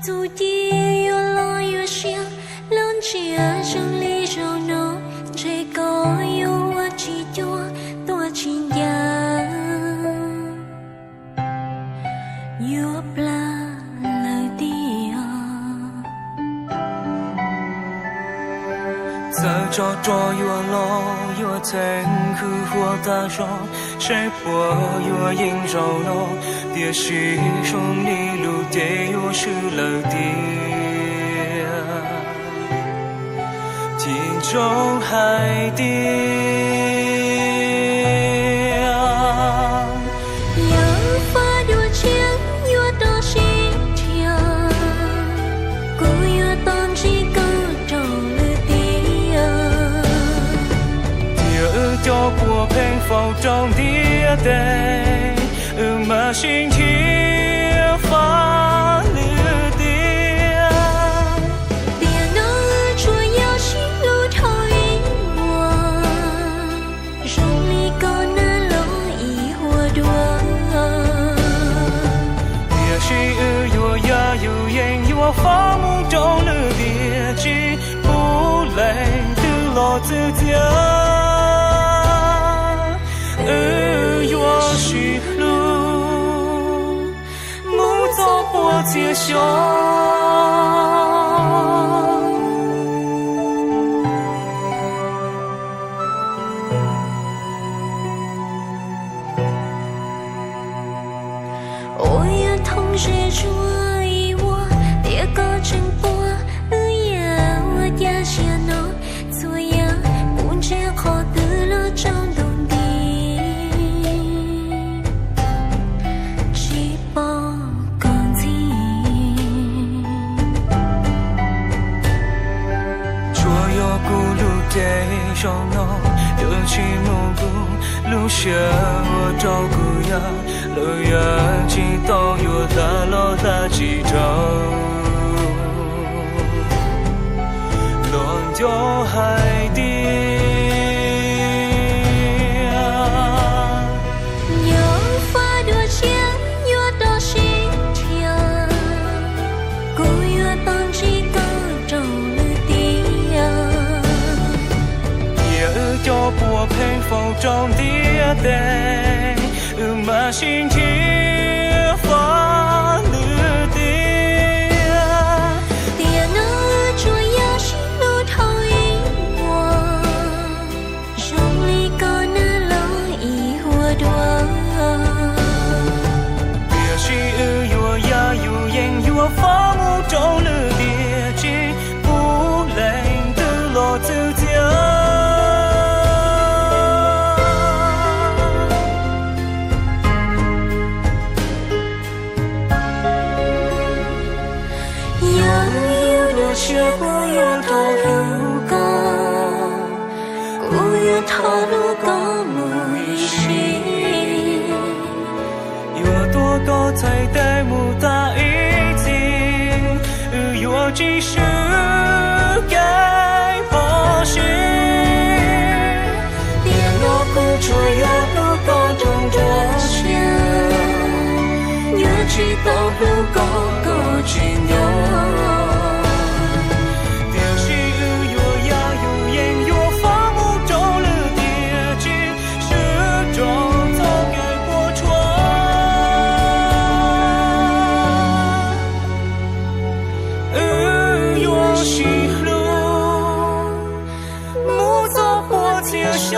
dù chi yêu lo yêu xiang lớn chia trong ly rượu nó chỉ có yêu chỉ cho tôi chỉ nhà yêu là lời tiếng giờ cho yêu lo yêu thành khứ hoa ta rõ sẽ bỏ yêu yên rau nó địa sĩ trong đi lưu để yêu sự lời tiếng thiên trong hai tiếng yêu pha đua chiến yêu đó xin thiêng cô yêu tâm chỉ có trong lời tiếng địa cho của phèn phòng trong địa đề mà xin chia phá lửa tiếng tiếng nói chúa yêu xin lưu thao ý hoa rong ly con na lo ý hoa đua địa sĩ yêu ya yêu yên yêu phá muốn trong lửa địa chỉ bù lên từ lo từ tiếng yêu sĩ我接受，我也同时注意我，别搞成波，也我家些呢，所以不知好得了张东地，只报。给上脑，有起目不路线我照顾呀，乐呀知道有大老大几招，乱掉海底。我偏逢中địa đề mà xin chia phá lửa tiếng tiếng nói chúa yêu xin lưu thao ý hoa rong ly con na lo ý hoa đua địa sĩ yêu ya yêu yên yêu phá muốn trong lửa địa chỉ bù lên từ lo từ tiếng我要逃路高，我要逃路高木一心。有多高才带木大一起？有几时该抛弃？别落苦楚，有路高中着线，有几道路高高去牛。接受。